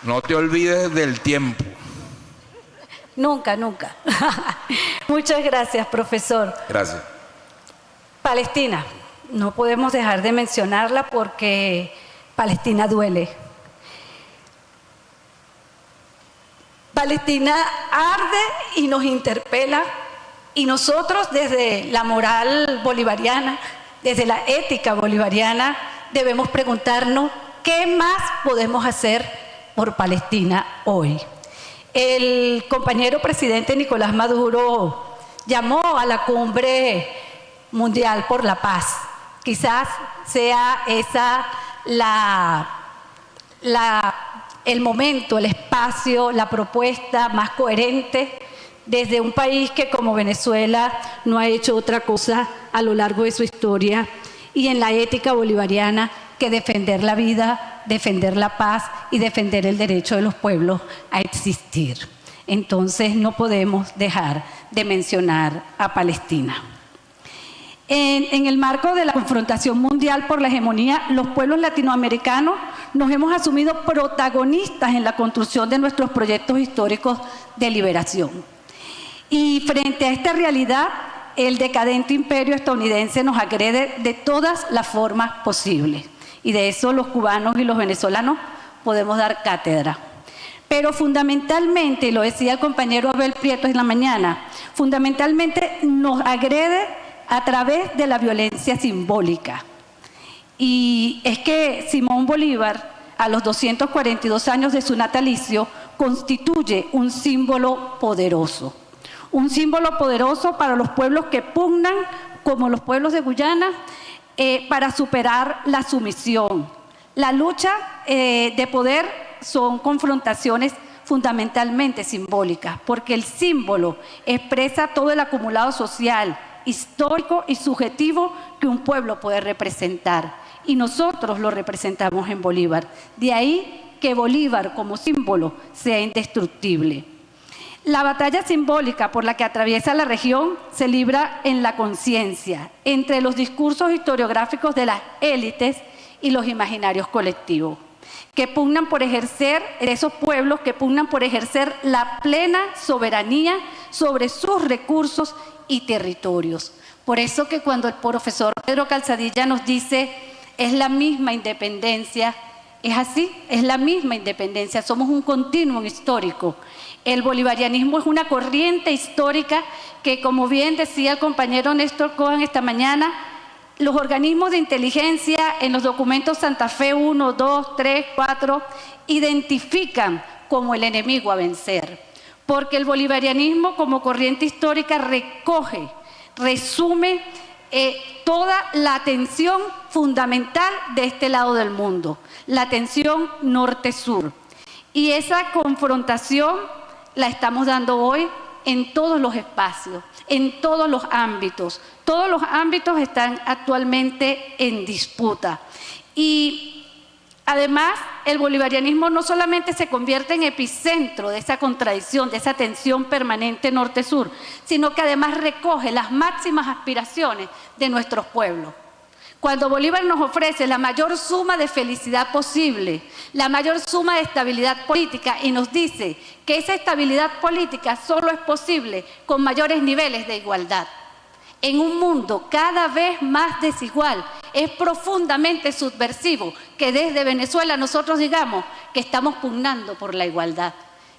No te olvides del tiempo. Nunca, nunca. Muchas gracias, profesor. Gracias. Palestina. No podemos dejar de mencionarla porque Palestina duele. Palestina arde y nos interpela, y nosotros desde la moral bolivariana, desde la ética bolivariana, debemos preguntarnos qué más podemos hacer por Palestina hoy. El compañero presidente Nicolás Maduro llamó a la Cumbre Mundial por la Paz. Quizás sea esa el momento, el espacio, la propuesta más coherente desde un país que como Venezuela no ha hecho otra cosa a lo largo de su historia, y en la ética bolivariana que defender la vida, defender la paz y defender el derecho de los pueblos a existir. Entonces no podemos dejar de mencionar a Palestina. En el marco de la confrontación mundial por la hegemonía, los pueblos latinoamericanos nos hemos asumido protagonistas en la construcción de nuestros proyectos históricos de liberación. Y frente a esta realidad, el decadente imperio estadounidense nos agrede de todas las formas posibles. Y de eso los cubanos y los venezolanos podemos dar cátedra. Pero fundamentalmente, y lo decía el compañero Abel Prieto en la mañana, fundamentalmente nos agrede a través de la violencia simbólica. Y es que Simón Bolívar, a los 242 años de su natalicio, constituye un símbolo poderoso. Un símbolo poderoso para los pueblos que pugnan, como los pueblos de Guyana, para superar la sumisión. La lucha de poder son confrontaciones fundamentalmente simbólicas, porque el símbolo expresa todo el acumulado social, histórico y subjetivo que un pueblo puede representar. Y nosotros lo representamos en Bolívar. De ahí que Bolívar como símbolo sea indestructible. La batalla simbólica por la que atraviesa la región se libra en la conciencia, entre los discursos historiográficos de las élites y los imaginarios colectivos, que pugnan por ejercer, esos pueblos que pugnan por ejercer la plena soberanía sobre sus recursos y territorios. Por eso que cuando el profesor Pedro Calzadilla nos dice es la misma independencia, es así, es la misma independencia, somos un continuum histórico. El bolivarianismo es una corriente histórica que, como bien decía el compañero Néstor Cohen esta mañana, los organismos de inteligencia en los documentos Santa Fe 1, 2, 3, 4 identifican como el enemigo a vencer, porque el bolivarianismo como corriente histórica recoge, resume toda la tensión fundamental de este lado del mundo, la tensión norte-sur. Y esa confrontación la estamos dando hoy en todos los espacios, en todos los ámbitos. Todos los ámbitos están actualmente en disputa. Y además, el bolivarianismo no solamente se convierte en epicentro de esa contradicción, de esa tensión permanente norte-sur, sino que además recoge las máximas aspiraciones de nuestros pueblos. Cuando Bolívar nos ofrece la mayor suma de felicidad posible, la mayor suma de estabilidad política, y nos dice que esa estabilidad política solo es posible con mayores niveles de igualdad. En un mundo cada vez más desigual, es profundamente subversivo que desde Venezuela nosotros digamos que estamos pugnando por la igualdad,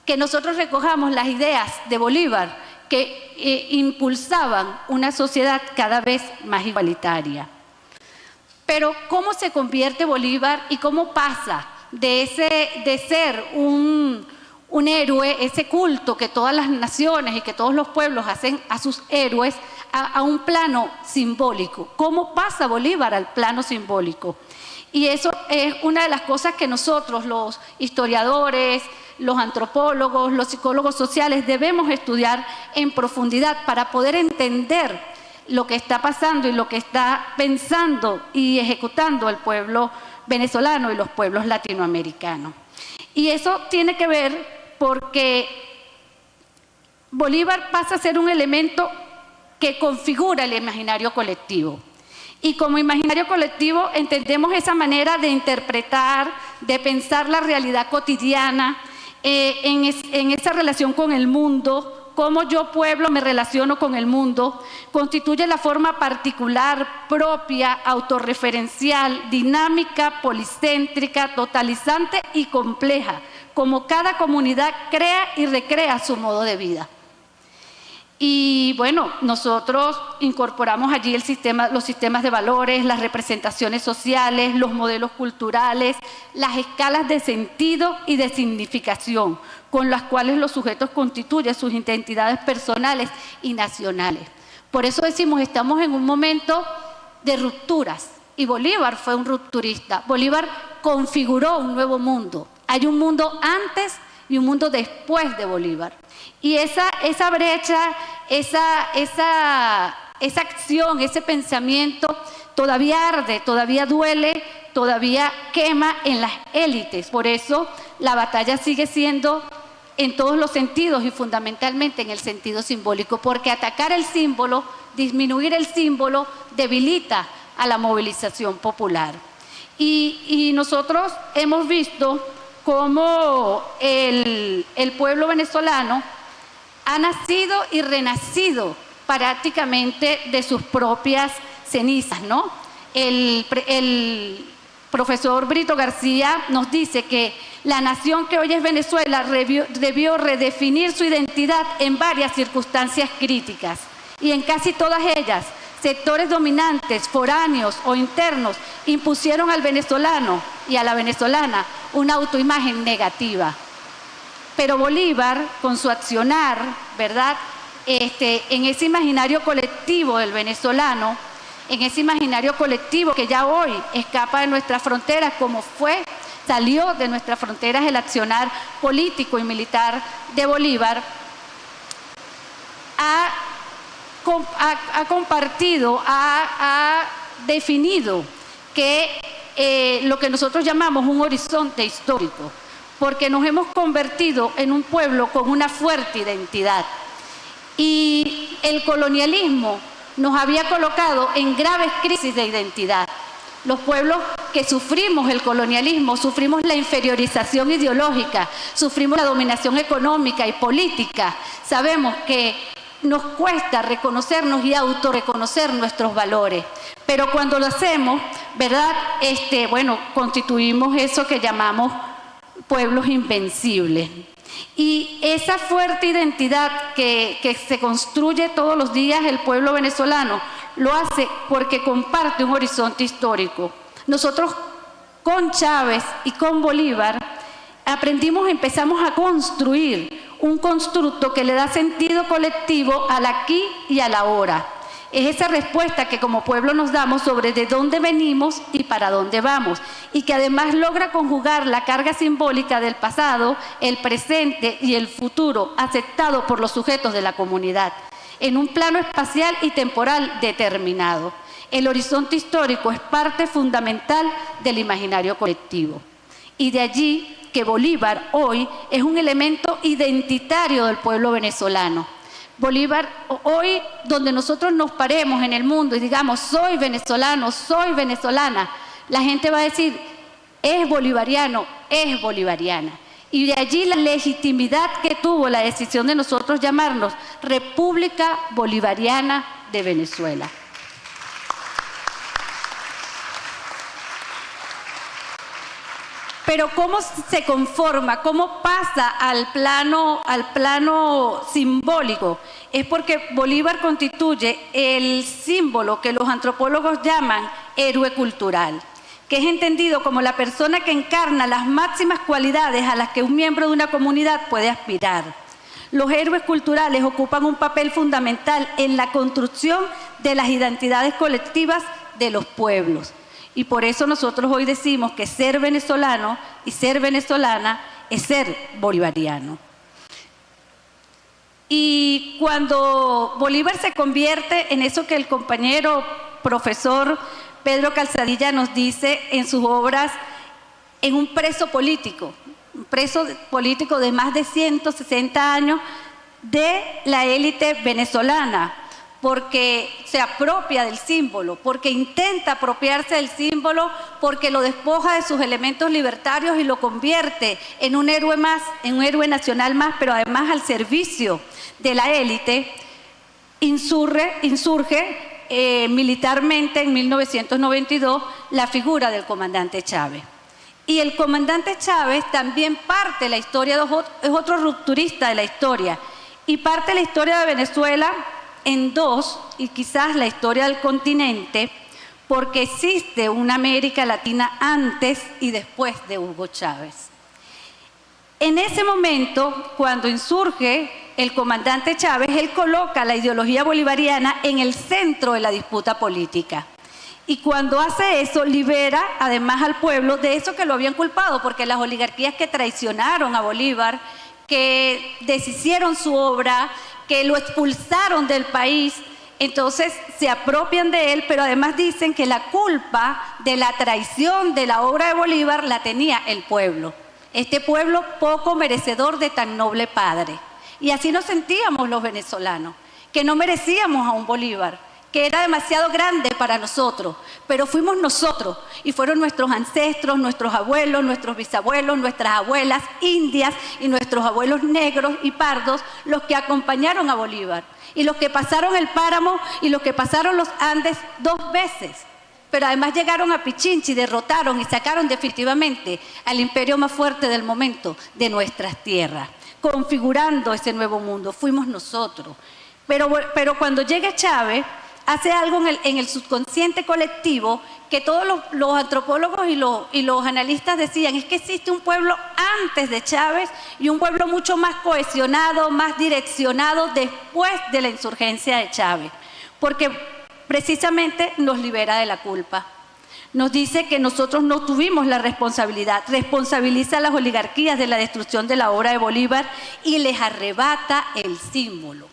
que nosotros recojamos las ideas de Bolívar que impulsaban una sociedad cada vez más igualitaria. Pero ¿cómo se convierte Bolívar y cómo pasa de ser un héroe, ese culto que todas las naciones y que todos los pueblos hacen a sus héroes, a un plano simbólico? ¿Cómo pasa Bolívar al plano simbólico? Y eso es una de las cosas que nosotros, los historiadores, los antropólogos, los psicólogos sociales, debemos estudiar en profundidad para poder entender lo que está pasando y lo que está pensando y ejecutando el pueblo venezolano y los pueblos latinoamericanos. Y eso tiene que ver porque Bolívar pasa a ser un elemento que configura el imaginario colectivo. Y como imaginario colectivo entendemos esa manera de interpretar, de pensar la realidad cotidiana, en esa relación con el mundo, cómo yo pueblo me relaciono con el mundo, constituye la forma particular, propia, autorreferencial, dinámica, policéntrica, totalizante y compleja, como cada comunidad crea y recrea su modo de vida. Y bueno, nosotros incorporamos allí los sistemas de valores, las representaciones sociales, los modelos culturales, las escalas de sentido y de significación, con las cuales los sujetos constituyen sus identidades personales y nacionales. Por eso decimos, estamos en un momento de rupturas, y Bolívar fue un rupturista. Bolívar configuró un nuevo mundo. Hay un mundo antes y un mundo después de Bolívar. Y esa brecha, esa acción, ese pensamiento todavía arde, todavía duele, todavía quema en las élites. Por eso la batalla sigue siendo en todos los sentidos y fundamentalmente en el sentido simbólico, porque atacar el símbolo, disminuir el símbolo, debilita a la movilización popular. Y nosotros hemos visto cómo el pueblo venezolano ha nacido y renacido prácticamente de sus propias cenizas, ¿no? El profesor Brito García nos dice que la nación que hoy es Venezuela debió redefinir su identidad en varias circunstancias críticas, y en casi todas ellas sectores dominantes, foráneos o internos, impusieron al venezolano y a la venezolana una autoimagen negativa. Pero Bolívar, con su accionar, ¿verdad?, en ese imaginario colectivo del venezolano, en ese imaginario colectivo que ya hoy escapa de nuestras fronteras, como salió de nuestras fronteras el accionar político y militar de Bolívar, ha compartido, ha definido que lo que nosotros llamamos un horizonte histórico, porque nos hemos convertido en un pueblo con una fuerte identidad. Y el colonialismo nos había colocado en graves crisis de identidad. Los pueblos que sufrimos el colonialismo, sufrimos la inferiorización ideológica, sufrimos la dominación económica y política. Sabemos que nos cuesta reconocernos y autorreconocer nuestros valores. Pero cuando lo hacemos, ¿verdad?, constituimos eso que llamamos pueblos invencibles. Y esa fuerte identidad que se construye todos los días el pueblo venezolano, lo hace porque comparte un horizonte histórico. Nosotros con Chávez y con Bolívar empezamos a construir un constructo que le da sentido colectivo al aquí y al ahora. Es esa respuesta que como pueblo nos damos sobre de dónde venimos y para dónde vamos, y que además logra conjugar la carga simbólica del pasado, el presente y el futuro, aceptado por los sujetos de la comunidad, en un plano espacial y temporal determinado. El horizonte histórico es parte fundamental del imaginario colectivo. Y de allí que Bolívar hoy es un elemento identitario del pueblo venezolano. Bolívar, hoy donde nosotros nos paremos en el mundo y digamos soy venezolano, soy venezolana, la gente va a decir es bolivariano, es bolivariana. Y de allí la legitimidad que tuvo la decisión de nosotros llamarnos República Bolivariana de Venezuela. Pero ¿cómo se conforma? ¿Cómo pasa al plano simbólico? Es porque Bolívar constituye el símbolo que los antropólogos llaman héroe cultural, que es entendido como la persona que encarna las máximas cualidades a las que un miembro de una comunidad puede aspirar. Los héroes culturales ocupan un papel fundamental en la construcción de las identidades colectivas de los pueblos. Y por eso nosotros hoy decimos que ser venezolano y ser venezolana es ser bolivariano. Y cuando Bolívar se convierte en eso que el compañero profesor Pedro Calzadilla nos dice en sus obras, en un preso político de más de 160 años de la élite venezolana, porque se apropia del símbolo, porque intenta apropiarse del símbolo, porque lo despoja de sus elementos libertarios y lo convierte en un héroe más, en un héroe nacional más, pero además al servicio de la élite, insurge militarmente en 1992 la figura del comandante Chávez. Y el comandante Chávez también parte la historia, es otro rupturista de la historia, y parte la historia de Venezuela en dos, y quizás la historia del continente, porque existe una América Latina antes y después de Hugo Chávez. En ese momento, cuando insurge el comandante Chávez, él coloca la ideología bolivariana en el centro de la disputa política. Y cuando hace eso, libera además al pueblo de eso que lo habían culpado, porque las oligarquías que traicionaron a Bolívar, que deshicieron su obra, que lo expulsaron del país, entonces se apropian de él, pero además dicen que la culpa de la traición de la obra de Bolívar la tenía el pueblo. Este pueblo poco merecedor de tan noble padre. Y así nos sentíamos los venezolanos, que no merecíamos a un Bolívar, que era demasiado grande para nosotros, pero fuimos nosotros y fueron nuestros ancestros, nuestros abuelos, nuestros bisabuelos, nuestras abuelas indias y nuestros abuelos negros y pardos los que acompañaron a Bolívar y los que pasaron el páramo y los que pasaron los Andes 2 veces. Pero además llegaron a Pichinchi, derrotaron y sacaron definitivamente al imperio más fuerte del momento de nuestras tierras, configurando ese nuevo mundo. Fuimos nosotros. Pero cuando llega Chávez, hace algo en el subconsciente colectivo que todos los antropólogos y los analistas decían, es que existe un pueblo antes de Chávez y un pueblo mucho más cohesionado, más direccionado después de la insurgencia de Chávez, porque precisamente nos libera de la culpa. Nos dice que nosotros no tuvimos la responsabilidad, responsabiliza a las oligarquías de la destrucción de la obra de Bolívar y les arrebata el símbolo.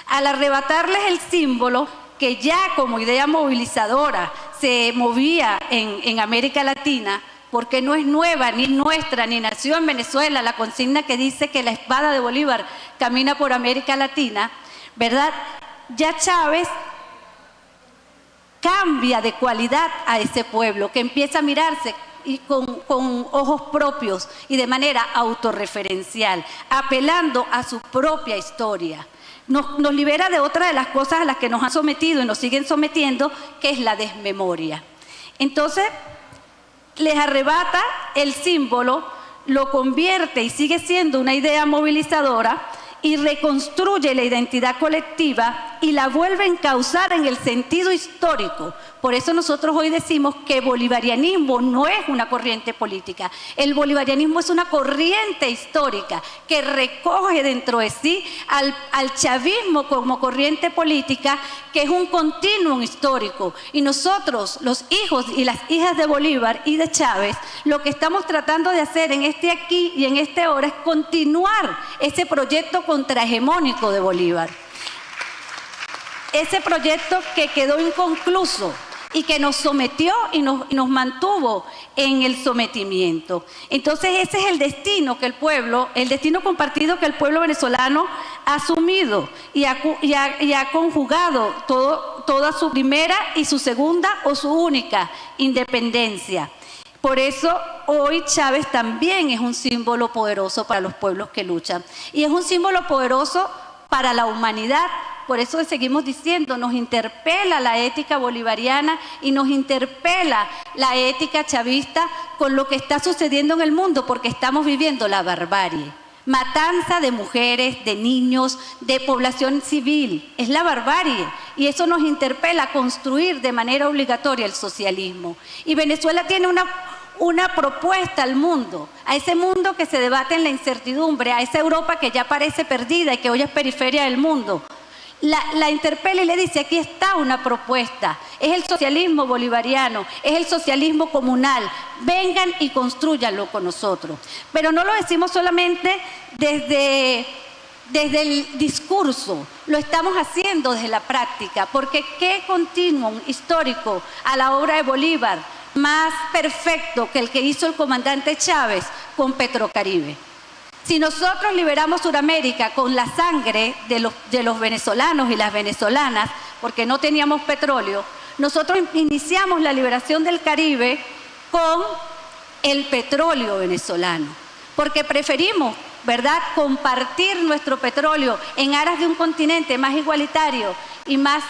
Al arrebatarles el símbolo, que ya como idea movilizadora se movía en América Latina, porque no es nueva ni nuestra, ni nació en Venezuela, la consigna que dice que la espada de Bolívar camina por América Latina, ¿verdad? Ya Chávez cambia de cualidad a ese pueblo, que empieza a mirarse y con ojos propios y de manera autorreferencial, apelando a su propia historia. Nos libera de otra de las cosas a las que nos han sometido y nos siguen sometiendo, que es la desmemoria. Entonces, les arrebata el símbolo, lo convierte y sigue siendo una idea movilizadora y reconstruye la identidad colectiva y la vuelve a encauzar en el sentido histórico. Por eso nosotros hoy decimos que bolivarianismo no es una corriente política. El bolivarianismo es una corriente histórica que recoge dentro de sí al chavismo como corriente política, que es un continuum histórico. Y nosotros, los hijos y las hijas de Bolívar y de Chávez, lo que estamos tratando de hacer en este aquí y en este ahora es continuar ese proyecto contrahegemónico de Bolívar. Ese proyecto que quedó inconcluso y que nos sometió y nos mantuvo en el sometimiento. Entonces ese es el destino que el destino compartido que el pueblo venezolano ha asumido y ha conjugado toda su primera y su segunda o su única independencia. Por eso hoy Chávez también es un símbolo poderoso para los pueblos que luchan y es un símbolo poderoso para la humanidad. Por eso seguimos diciendo, nos interpela la ética bolivariana y nos interpela la ética chavista con lo que está sucediendo en el mundo, porque estamos viviendo la barbarie. Matanza de mujeres, de niños, de población civil. Es la barbarie y eso nos interpela a construir de manera obligatoria el socialismo. Y Venezuela tiene una propuesta al mundo, a ese mundo que se debate en la incertidumbre, a esa Europa que ya parece perdida y que hoy es periferia del mundo. La interpela y le dice, aquí está una propuesta, es el socialismo bolivariano, es el socialismo comunal, vengan y construyanlo con nosotros. Pero no lo decimos solamente desde el discurso, lo estamos haciendo desde la práctica, porque qué continuum histórico a la obra de Bolívar más perfecto que el que hizo el comandante Chávez con Petrocaribe. Si nosotros liberamos Sudamérica con la sangre de los venezolanos y las venezolanas, porque no teníamos petróleo, nosotros iniciamos la liberación del Caribe con el petróleo venezolano, porque preferimos, ¿verdad?, compartir nuestro petróleo en aras de un continente más igualitario y más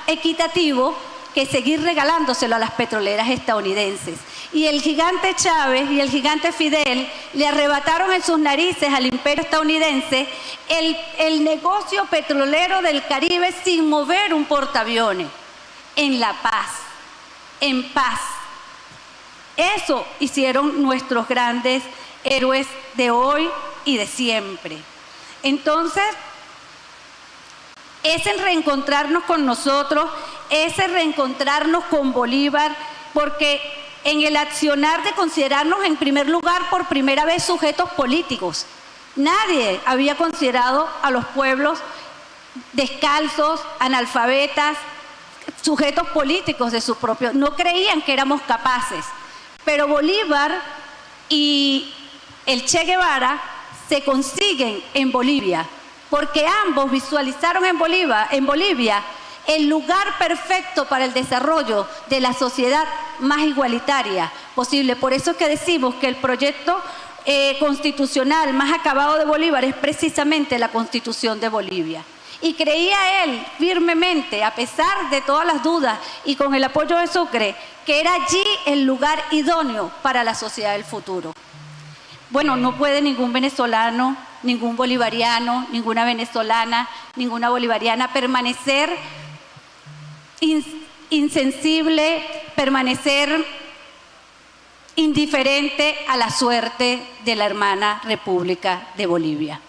equitativo que seguir regalándoselo a las petroleras estadounidenses. Y el gigante Chávez y el gigante Fidel le arrebataron en sus narices al imperio estadounidense el negocio petrolero del Caribe sin mover un portaaviones, en la paz, en paz. Eso hicieron nuestros grandes héroes de hoy y de siempre. Entonces, es el reencontrarnos con nosotros, es el reencontrarnos con Bolívar, porque en el accionar de considerarnos en primer lugar por primera vez sujetos políticos, nadie había considerado a los pueblos descalzos, analfabetas, sujetos políticos de su propio, no creían que éramos capaces, pero Bolívar y el Che Guevara se consiguen en Bolivia, porque ambos visualizaron en Bolivia el lugar perfecto para el desarrollo de la sociedad más igualitaria posible. Por eso es que decimos que el proyecto constitucional más acabado de Bolívar es precisamente la Constitución de Bolivia. Y creía él firmemente, a pesar de todas las dudas y con el apoyo de Sucre, que era allí el lugar idóneo para la sociedad del futuro. Bueno, no puede ningún venezolano, ningún bolivariano, ninguna venezolana, ninguna bolivariana permanecer insensible, permanecer indiferente a la suerte de la hermana República de Bolivia,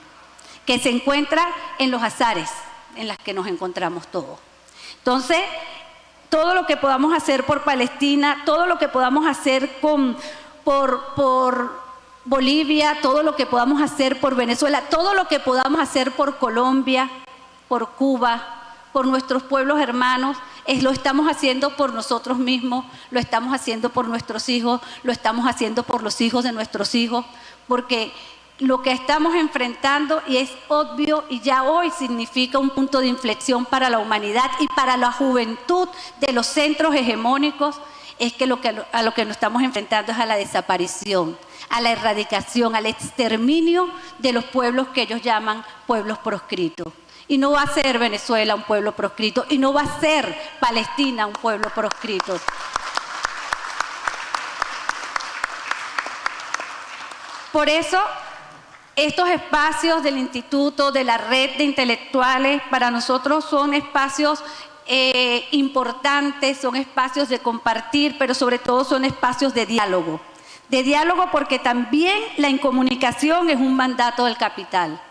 que se encuentra en los azares en los que nos encontramos todos. Entonces, todo lo que podamos hacer por Palestina, todo lo que podamos hacer por Bolivia, todo lo que podamos hacer por Venezuela, todo lo que podamos hacer por Colombia, por Cuba, por nuestros pueblos hermanos, lo estamos haciendo por nosotros mismos, lo estamos haciendo por nuestros hijos, lo estamos haciendo por los hijos de nuestros hijos, porque lo que estamos enfrentando, y es obvio, y ya hoy significa un punto de inflexión para la humanidad y para la juventud de los centros hegemónicos, es que a lo que nos estamos enfrentando es a la desaparición, a la erradicación, al exterminio de los pueblos que ellos llaman pueblos proscritos. Y no va a ser Venezuela un pueblo proscrito, y no va a ser Palestina un pueblo proscrito. Por eso, estos espacios del instituto, de la red de intelectuales, para nosotros son espacios importantes, son espacios de compartir, pero sobre todo son espacios de diálogo. De diálogo porque también la incomunicación es un mandato del capital,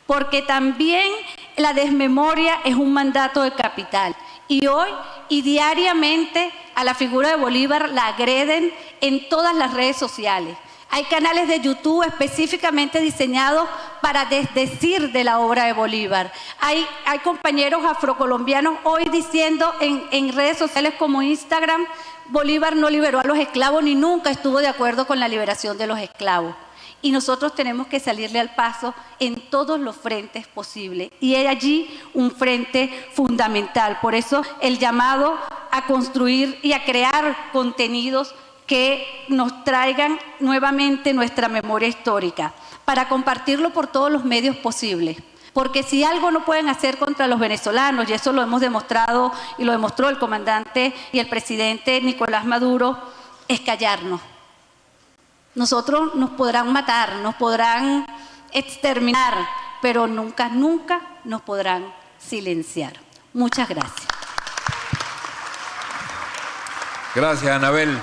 porque también la desmemoria es un mandato del capital. Y hoy y diariamente a la figura de Bolívar la agreden en todas las redes sociales. Hay canales de YouTube específicamente diseñados para desdecir de la obra de Bolívar. Hay compañeros afrocolombianos hoy diciendo en redes sociales como Instagram, Bolívar no liberó a los esclavos ni nunca estuvo de acuerdo con la liberación de los esclavos. Y nosotros tenemos que salirle al paso en todos los frentes posibles. Y hay allí un frente fundamental. Por eso el llamado a construir y a crear contenidos que nos traigan nuevamente nuestra memoria histórica, para compartirlo por todos los medios posibles. Porque si algo no pueden hacer contra los venezolanos, y eso lo hemos demostrado, y lo demostró el comandante y el presidente Nicolás Maduro, es callarnos. Nosotros nos podrán matar, nos podrán exterminar, pero nunca, nunca nos podrán silenciar. Muchas gracias. Gracias, Anabel.